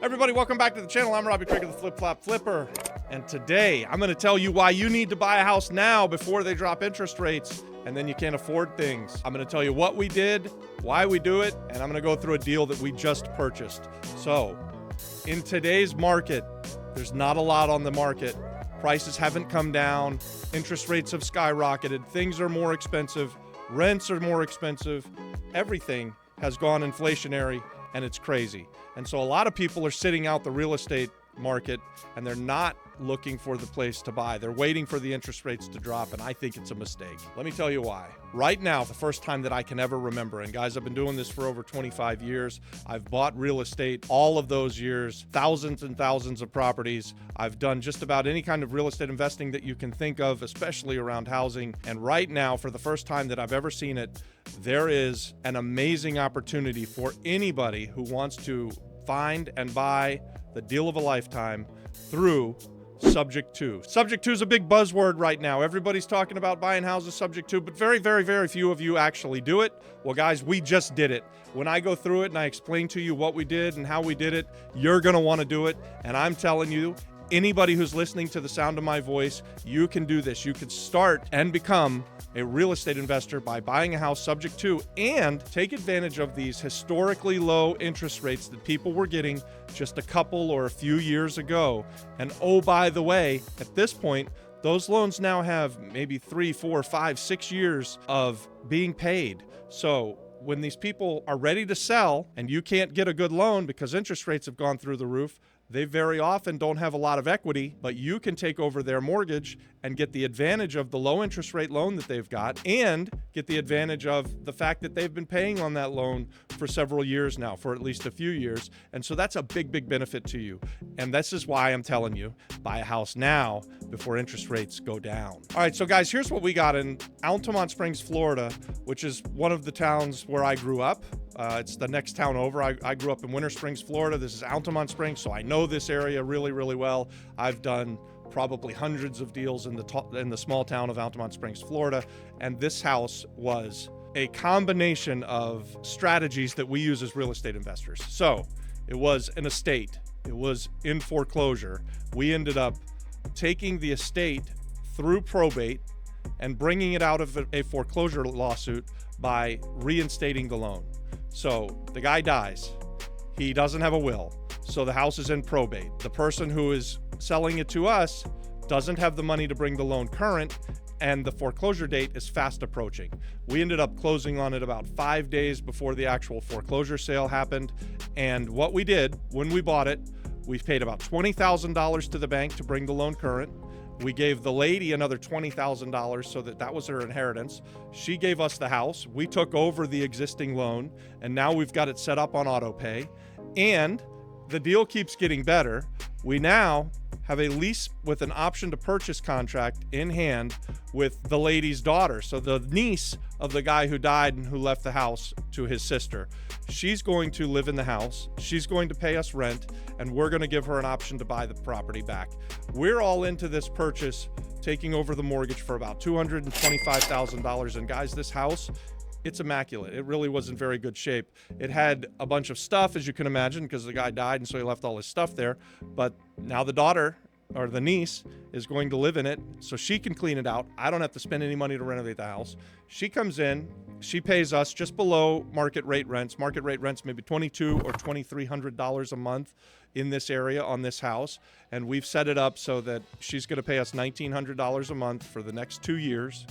Everybody, welcome back to the channel. I'm Robbie Crager, the Flip Flop Flipper. And today, I'm going to tell you why you need to buy a house now before they drop interest rates and then you can't afford things. I'm going to tell you what we did, why we do it, and I'm going to go through a deal that we just purchased. So, in today's market, there's not a lot on the market. Prices haven't come down. Interest rates have skyrocketed. Things are more expensive. Rents are more expensive. Everything has gone inflationary, and it's crazy. And so a lot of people are sitting out the real estate market and they're not looking for the place to buy. They're waiting for the interest rates to drop, and I think it's a mistake. Let me tell you why. Right now, the first time that I can ever remember, and guys, I've been doing this for over 25 years. I've bought real estate all of those years, thousands and thousands of properties. I've done just about any kind of real estate investing that you can think of, especially around housing. And right now, for the first time that I've ever seen it, there is an amazing opportunity for anybody who wants to find and buy the deal of a lifetime through Subject to. Subject to is a big buzzword right now. Everybody's talking about buying houses subject to, but very, very, very few of you actually do it. Well, guys, we just did it. When I go through it and I explain to you what we did and how we did it, you're going to want to do it. And I'm telling you, anybody who's listening to the sound of my voice, you can do this. You can start and become a real estate investor by buying a house subject to and take advantage of these historically low interest rates that people were getting just a couple or a few years ago. And oh, by the way, at this point, those loans now have maybe 3, 4, 5, 6 years of being paid. So when these people are ready to sell and you can't get a good loan because interest rates have gone through the roof, they very often don't have a lot of equity, but you can take over their mortgage and get the advantage of the low interest rate loan that they've got and get the advantage of the fact that they've been paying on that loan for several years now, for at least a few years. And so that's a big, big benefit to you. And this is why I'm telling you, buy a house now before interest rates go down. All right, so guys, here's what we got in Altamont Springs, Florida, which is one of the towns where I grew up. It's the next town over. I grew up in Winter Springs, Florida. This is Altamont Springs, so I know this area really, really well. I've done probably hundreds of deals in the small town of Altamont Springs, Florida, and this house was a combination of strategies that we use as real estate investors. So it was an estate. It was in foreclosure. We ended up taking the estate through probate and bringing it out of a foreclosure lawsuit by reinstating the loan. So the guy dies. He doesn't have a will. So the house is in probate. The person who is selling it to us doesn't have the money to bring the loan current, and the foreclosure date is fast approaching. We ended up closing on it about 5 days before the actual foreclosure sale happened. And what we did when we bought it, we paid about $20,000 to the bank to bring the loan current. We gave the lady another $20,000 so that was her inheritance. She gave us the house. We took over the existing loan, and now we've got it set up on auto pay. And the deal keeps getting better. We now have a lease with an option to purchase contract in hand with the lady's daughter. So the niece of the guy who died and who left the house to his sister. She's going to live in the house. She's going to pay us rent, and we're going to give her an option to buy the property back. We're all into this purchase, taking over the mortgage for about $225,000. And guys, this house, it's immaculate. It really was in very good shape. It had a bunch of stuff, as you can imagine, because the guy died, and so he left all his stuff there. But now the daughter, or the niece, is going to live in it, so she can clean it out. I don't have to spend any money to renovate the house. She comes in, she pays us just below market rate rents. Market rate rents maybe $2,200 or $2,300 a month in this area on this house. And we've set it up so that she's going to pay us $1,900 a month for the next 2 years.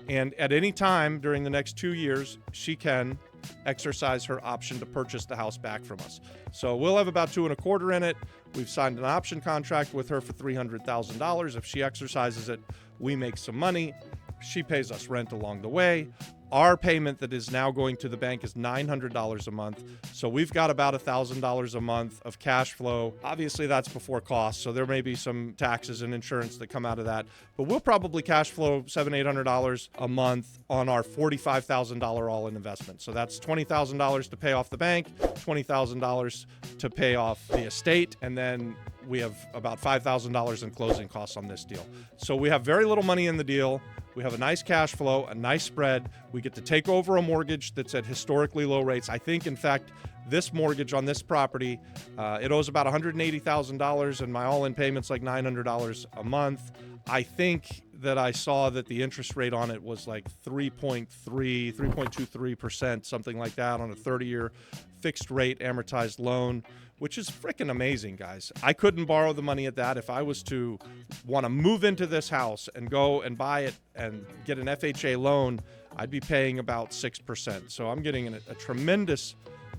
And at any time during the next 2 years, she can exercise her option to purchase the house back from us. So we'll have about $2,250 in it. We've signed an option contract with her for $300,000. If she exercises it, we make some money. She pays us rent along the way. Our payment that is now going to the bank is $900 a month. So we've got about $1,000 a month of cash flow. Obviously, that's before costs, so there may be some taxes and insurance that come out of that. But we'll probably cash flow $700, $800 a month on our $45,000 all-in investment. So that's $20,000 to pay off the bank, $20,000 to pay off the estate, and then we have about $5,000 in closing costs on this deal. So we have very little money in the deal. We have a nice cash flow, a nice spread. We get to take over a mortgage that's at historically low rates. I think, in fact, this mortgage on this property. It owes about $180,000 and my all-in payment's like $900 a month. I think that I saw that the interest rate on it was like 3.23%, something like that on a 30-year fixed rate amortized loan, which is freaking amazing, guys. I couldn't borrow the money at that. If I was to want to move into this house and go and buy it and get an FHA loan, I'd be paying about 6%. So I'm getting a tremendous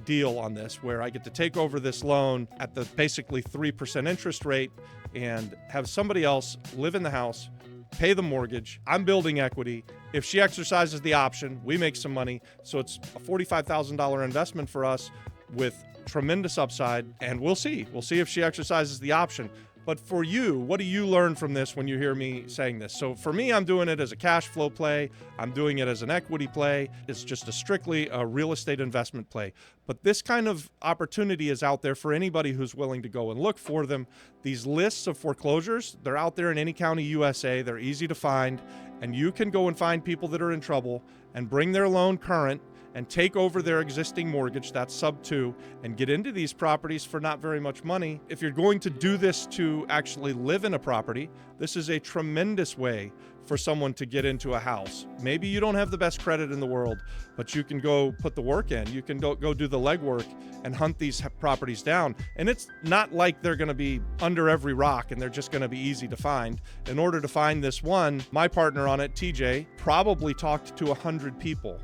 deal on this where I get to take over this loan at the basically 3% interest rate and have somebody else live in the house, pay the mortgage. I'm building equity. If she exercises the option, we make some money. So it's a $45,000 investment for us with tremendous upside, and we'll see. We'll see if she exercises the option. But for you, what do you learn from this when you hear me saying this? So for me, I'm doing it as a cash flow play. I'm doing it as an equity play. It's just strictly a real estate investment play. But this kind of opportunity is out there for anybody who's willing to go and look for them. These lists of foreclosures, they're out there in any county USA. They're easy to find, and you can go and find people that are in trouble and bring their loan current and take over their existing mortgage, that's sub 2, and get into these properties for not very much money. If you're going to do this to actually live in a property, this is a tremendous way for someone to get into a house. Maybe you don't have the best credit in the world, but you can go put the work in. You can go do the legwork and hunt these properties down. And it's not like they're gonna be under every rock and they're just gonna be easy to find. In order to find this one, my partner on it, TJ, probably talked to 100 people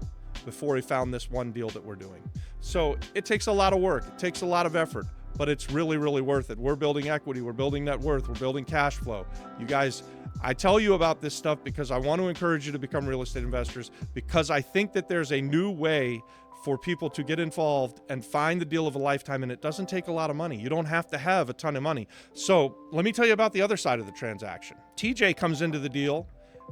before he found this one deal that we're doing. So it takes a lot of work. It takes a lot of effort, but it's really, really worth it. We're building equity. We're building net worth. We're building cash flow. You guys, I tell you about this stuff because I want to encourage you to become real estate investors, because I think that there's a new way for people to get involved and find the deal of a lifetime, and it doesn't take a lot of money. You don't have to have a ton of money. So let me tell you about the other side of the transaction. TJ comes into the deal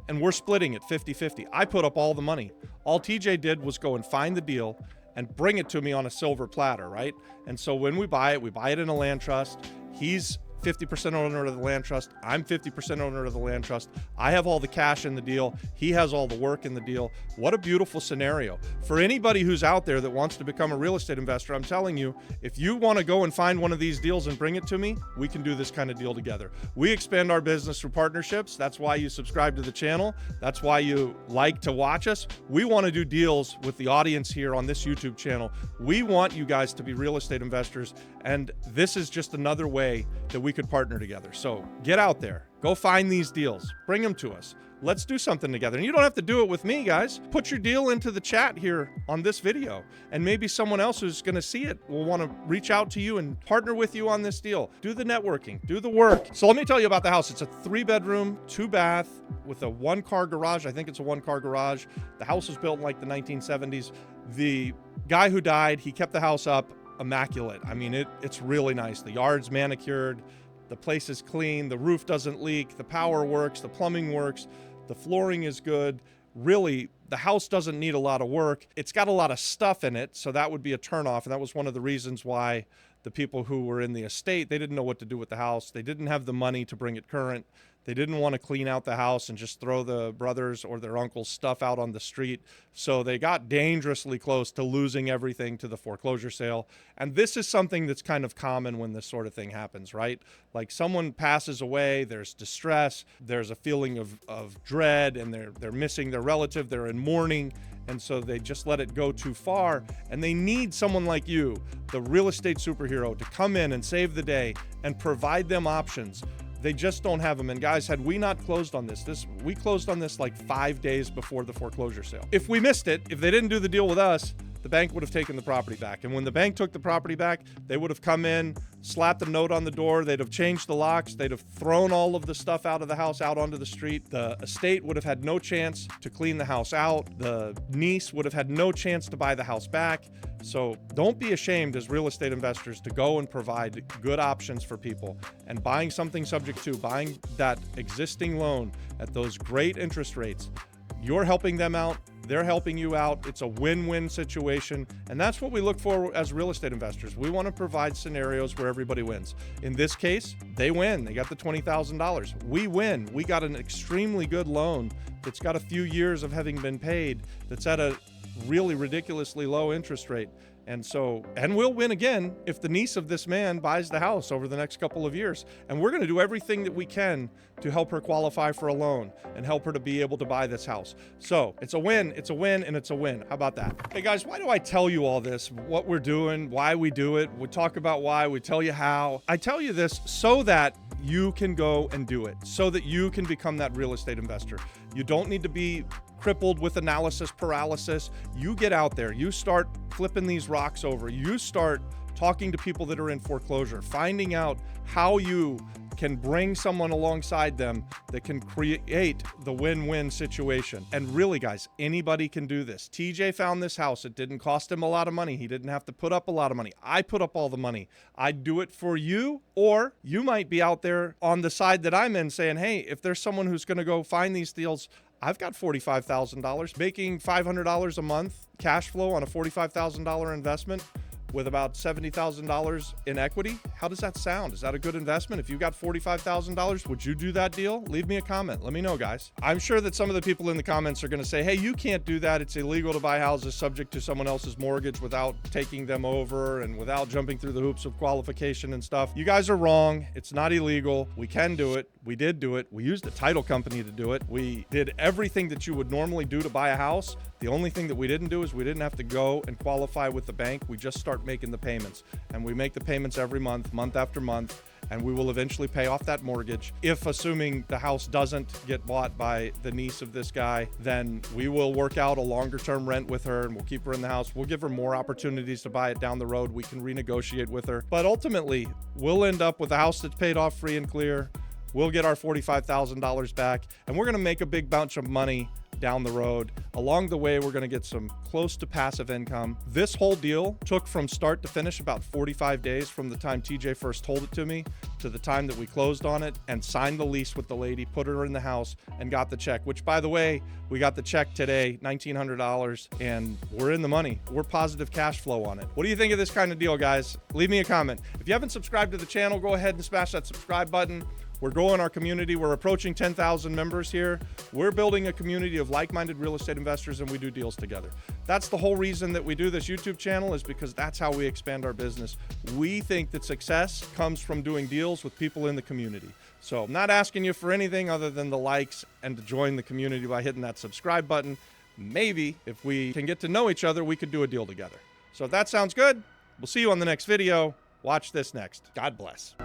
and we're splitting it 50-50. I put up all the money. All TJ did was go and find the deal and bring it to me on a silver platter, right? And so when we buy it in a land trust. He's 50% owner of the land trust. I'm 50% owner of the land trust. I have all the cash in the deal. He has all the work in the deal. What a beautiful scenario. For anybody who's out there that wants to become a real estate investor, I'm telling you, if you want to go and find one of these deals and bring it to me, we can do this kind of deal together. We expand our business through partnerships. That's why you subscribe to the channel. That's why you like to watch us. We want to do deals with the audience here on this YouTube channel. We want you guys to be real estate investors, and this is just another way that we could partner together. So get out there, go find these deals, bring them to us. Let's do something together. And you don't have to do it with me, guys. Put your deal into the chat here on this video, and maybe someone else who's going to see it will want to reach out to you and partner with you on this deal. Do the networking, do the work. So let me tell you about the house. It's a 3-bedroom, 2-bath with a 1-car garage. I think it's a 1-car garage. The house was built in like the 1970s. The guy who died, he kept the house up immaculate. I mean, it's really nice. The yard's manicured. The place is clean. The roof doesn't leak. The power works. The plumbing works. The flooring is good. Really, the house doesn't need a lot of work. It's got a lot of stuff in it, so that would be a turnoff. And that was one of the reasons why the people who were in the estate, they didn't know what to do with the house. They didn't have the money to bring it current. They didn't want to clean out the house and just throw the brothers or their uncle's stuff out on the street. So they got dangerously close to losing everything to the foreclosure sale. And this is something that's kind of common when this sort of thing happens, right? Like someone passes away, there's distress, there's a feeling of dread, and they're missing their relative, they're in mourning. And so they just let it go too far. And they need someone like you, the real estate superhero, to come in and save the day and provide them options. They just don't have them. And guys, had we not closed on this, we closed on this like 5 days before the foreclosure sale. If we missed it, if they didn't do the deal with us, the bank would have taken the property back. And when the bank took the property back, they would have come in, slapped a note on the door. They'd have changed the locks. They'd have thrown all of the stuff out of the house out onto the street. The estate would have had no chance to clean the house out. The niece would have had no chance to buy the house back. So don't be ashamed as real estate investors to go and provide good options for people. And buying something subject to, buying that existing loan at those great interest rates, you're helping them out. They're helping you out. It's a win-win situation. And that's what we look for as real estate investors. We want to provide scenarios where everybody wins. In this case, they win. They got the $20,000. We win. We got an extremely good loan that's got a few years of having been paid, that's at a really ridiculously low interest rate. And we'll win again if the niece of this man buys the house over the next couple of years. And we're going to do everything that we can to help her qualify for a loan and help her to be able to buy this house. So it's a win, and it's a win. How about that? Hey guys, why do I tell you all this? What we're doing, why we do it. We talk about why, we tell you how. I tell you this so that you can go and do it, so that you can become that real estate investor. You don't need to be crippled with analysis paralysis. You get out there, you start flipping these rocks over, you start talking to people that are in foreclosure, finding out how you can bring someone alongside them that can create the win-win situation. And really, guys, anybody can do this. TJ found this house. It didn't cost him a lot of money. He didn't have to put up a lot of money. I put up all the money. I'd do it for you, or you might be out there on the side that I'm in saying, hey, if there's someone who's going to go find these deals, I've got $45,000, making $500 a month cash flow on a $45,000 investment with about $70,000 in equity. How does that sound? Is that a good investment? If you got $45,000, would you do that deal? Leave me a comment. Let me know, guys. I'm sure that some of the people in the comments are going to say, hey, you can't do that. It's illegal to buy houses subject to someone else's mortgage without taking them over and without jumping through the hoops of qualification and stuff. You guys are wrong. It's not illegal. We can do it. We did do it. We used a title company to do it. We did everything that you would normally do to buy a house. The only thing that we didn't do is we didn't have to go and qualify with the bank. We just start making the payments, and we make the payments every month, month after month, and we will eventually pay off that mortgage. If, assuming the house doesn't get bought by the niece of this guy, then we will work out a longer term rent with her, and we'll keep her in the house. We'll give her more opportunities to buy it down the road. We can renegotiate with her, but ultimately we'll end up with a house that's paid off free and clear. We'll get our $45,000 back, and we're going to make a big bunch of money down the road. Along the way, we're going to get some close to passive income. This whole deal took from start to finish about 45 days from the time TJ first told it to me to the time that we closed on it and signed the lease with the lady, put her in the house, and got the check, which, by the way, we got the check today, $1,900, and we're in the money. We're positive cash flow on it. What do you think of this kind of deal, guys? Leave me a comment. If you haven't subscribed to the channel, go ahead and smash that subscribe button. We're growing our community. We're approaching 10,000 members here. We're building a community of like-minded real estate investors, and we do deals together. That's the whole reason that we do this YouTube channel, is because that's how we expand our business. We think that success comes from doing deals with people in the community. So I'm not asking you for anything other than the likes and to join the community by hitting that subscribe button. Maybe if we can get to know each other, we could do a deal together. So if that sounds good, we'll see you on the next video. Watch this next. God bless.